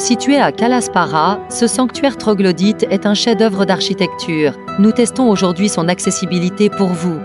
Situé à Calasparra, ce sanctuaire troglodyte est un chef-d'œuvre d'architecture. Nous testons aujourd'hui son accessibilité pour vous.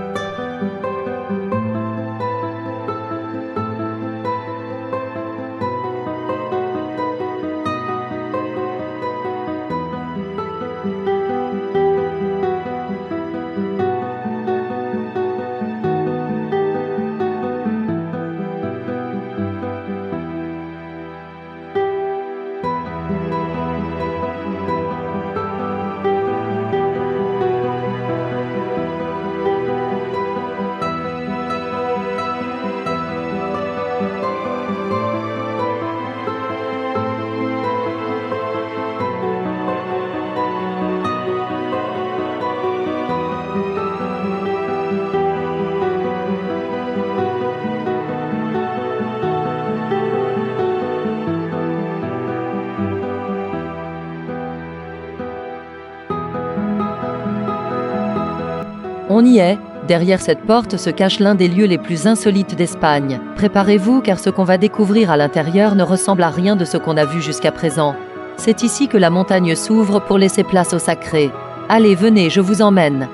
On y est. Derrière cette porte se cache l'un des lieux les plus insolites d'Espagne. Préparez-vous car ce qu'on va découvrir à l'intérieur ne ressemble à rien de ce qu'on a vu jusqu'à présent. C'est ici que la montagne s'ouvre pour laisser place au sacré. Allez, venez, je vous emmène.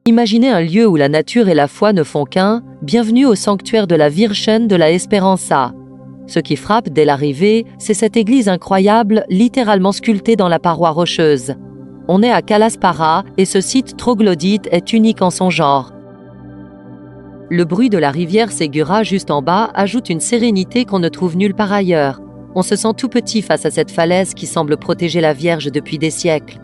Imaginez un lieu où la nature et la foi ne font qu'un. Bienvenue au sanctuaire de la Virgen de la Esperanza. Ce qui frappe dès l'arrivée, c'est cette église incroyable, littéralement sculptée dans la paroi rocheuse. On est à Calasparra et ce site troglodyte est unique en son genre. Le bruit de la rivière Segura juste en bas ajoute une sérénité qu'on ne trouve nulle part ailleurs. On se sent tout petit face à cette falaise qui semble protéger la Vierge depuis des siècles.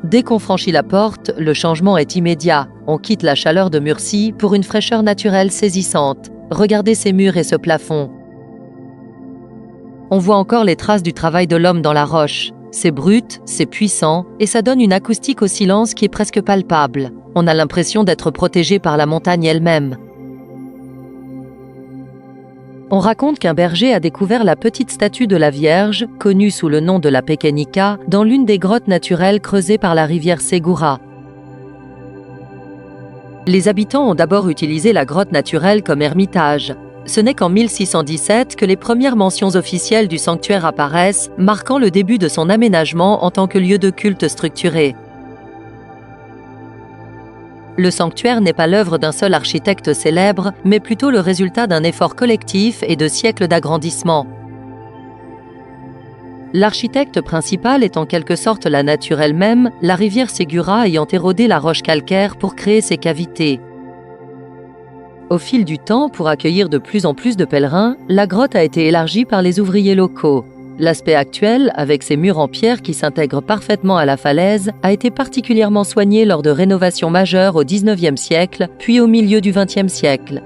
Dès qu'on franchit la porte, le changement est immédiat. On quitte la chaleur de Murcie pour une fraîcheur naturelle saisissante. Regardez ces murs et ce plafond. On voit encore les traces du travail de l'homme dans la roche. C'est brut, c'est puissant, et ça donne une acoustique au silence qui est presque palpable. On a l'impression d'être protégé par la montagne elle-même. On raconte qu'un berger a découvert la petite statue de la Vierge, connue sous le nom de la Pequeñica, dans l'une des grottes naturelles creusées par la rivière Segura. Les habitants ont d'abord utilisé la grotte naturelle comme ermitage. Ce n'est qu'en 1617 que les premières mentions officielles du sanctuaire apparaissent, marquant le début de son aménagement en tant que lieu de culte structuré. Le sanctuaire n'est pas l'œuvre d'un seul architecte célèbre, mais plutôt le résultat d'un effort collectif et de siècles d'agrandissement. L'architecte principal est en quelque sorte la nature elle-même, la rivière Segura ayant érodé la roche calcaire pour créer ses cavités. Au fil du temps, pour accueillir de plus en plus de pèlerins, la grotte a été élargie par les ouvriers locaux. L'aspect actuel, avec ses murs en pierre qui s'intègrent parfaitement à la falaise, a été particulièrement soigné lors de rénovations majeures au XIXe siècle, puis au milieu du XXe siècle.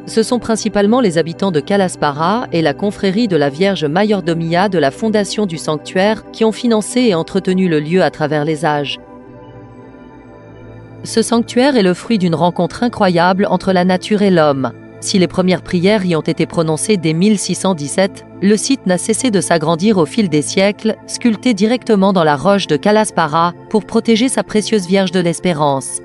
Ce sont principalement les habitants de Calasparra et la confrérie de la Vierge Mayordomia de la fondation du sanctuaire qui ont financé et entretenu le lieu à travers les âges. Ce sanctuaire est le fruit d'une rencontre incroyable entre la nature et l'homme. Si les premières prières y ont été prononcées dès 1617, le site n'a cessé de s'agrandir au fil des siècles, sculpté directement dans la roche de Calasparra pour protéger sa précieuse Vierge de l'Espérance.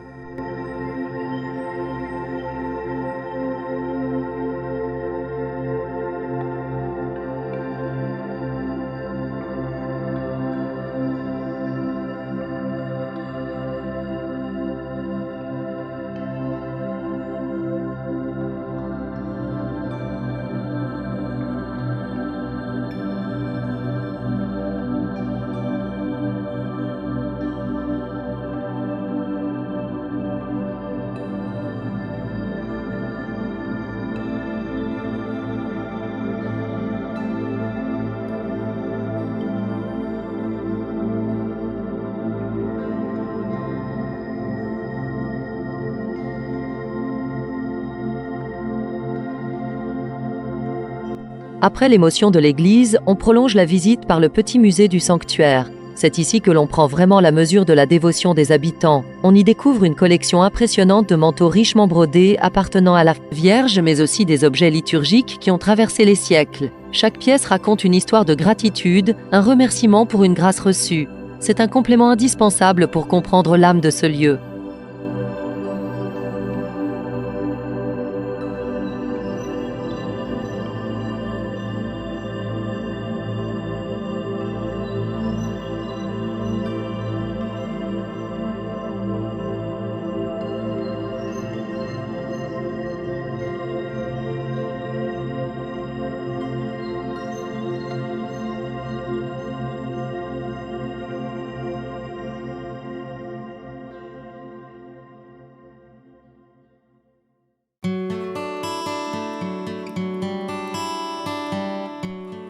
Après l'émotion de l'église, on prolonge la visite par le petit musée du sanctuaire. C'est ici que l'on prend vraiment la mesure de la dévotion des habitants. On y découvre une collection impressionnante de manteaux richement brodés appartenant à la Vierge, mais aussi des objets liturgiques qui ont traversé les siècles. Chaque pièce raconte une histoire de gratitude, un remerciement pour une grâce reçue. C'est un complément indispensable pour comprendre l'âme de ce lieu.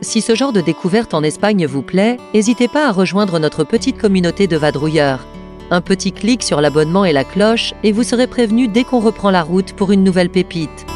Si ce genre de découverte en Espagne vous plaît, n'hésitez pas à rejoindre notre petite communauté de vadrouilleurs. Un petit clic sur l'abonnement et la cloche et vous serez prévenu dès qu'on reprend la route pour une nouvelle pépite.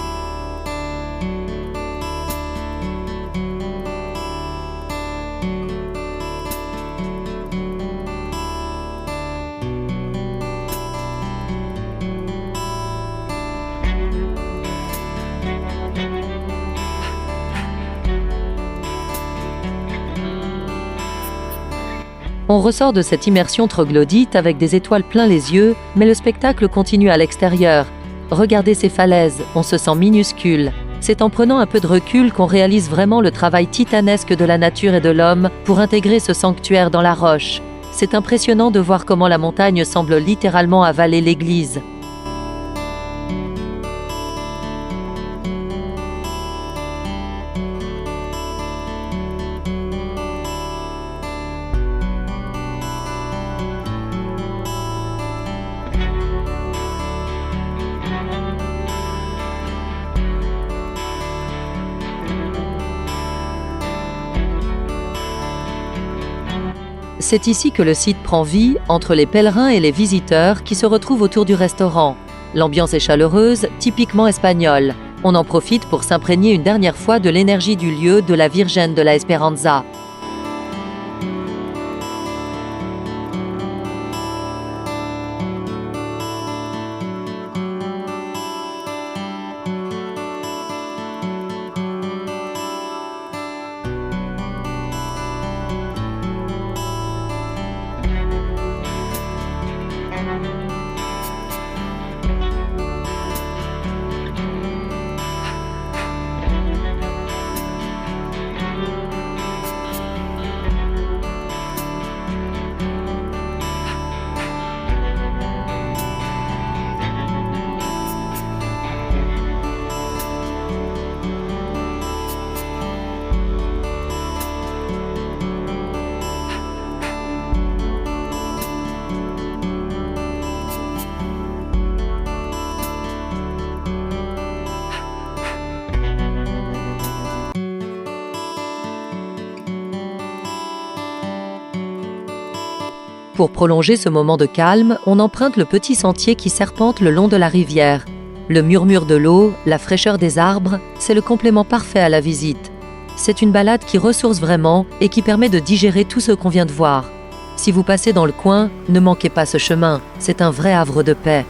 On ressort de cette immersion troglodyte avec des étoiles plein les yeux, mais le spectacle continue à l'extérieur. Regardez ces falaises, on se sent minuscule. C'est en prenant un peu de recul qu'on réalise vraiment le travail titanesque de la nature et de l'homme pour intégrer ce sanctuaire dans la roche. C'est impressionnant de voir comment la montagne semble littéralement avaler l'église. C'est ici que le site prend vie, entre les pèlerins et les visiteurs qui se retrouvent autour du restaurant. L'ambiance est chaleureuse, typiquement espagnole. On en profite pour s'imprégner une dernière fois de l'énergie du lieu de la Virgen de la Esperanza. Pour prolonger ce moment de calme, on emprunte le petit sentier qui serpente le long de la rivière. Le murmure de l'eau, la fraîcheur des arbres, c'est le complément parfait à la visite. C'est une balade qui ressource vraiment et qui permet de digérer tout ce qu'on vient de voir. Si vous passez dans le coin, ne manquez pas ce chemin, c'est un vrai havre de paix.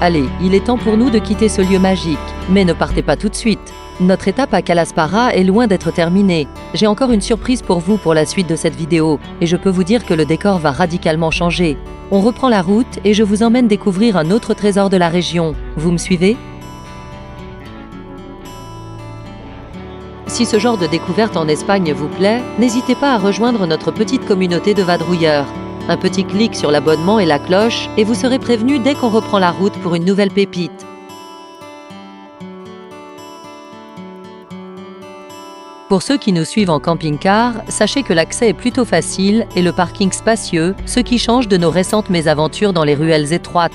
Allez, il est temps pour nous de quitter ce lieu magique. Mais ne partez pas tout de suite. Notre étape à Calasparra est loin d'être terminée. J'ai encore une surprise pour vous pour la suite de cette vidéo, et je peux vous dire que le décor va radicalement changer. On reprend la route et je vous emmène découvrir un autre trésor de la région. Vous me suivez ? Si ce genre de découverte en Espagne vous plaît, n'hésitez pas à rejoindre notre petite communauté de vadrouilleurs. Un petit clic sur l'abonnement et la cloche et vous serez prévenu dès qu'on reprend la route pour une nouvelle pépite. Pour ceux qui nous suivent en camping-car, sachez que l'accès est plutôt facile et le parking spacieux, ce qui change de nos récentes mésaventures dans les ruelles étroites.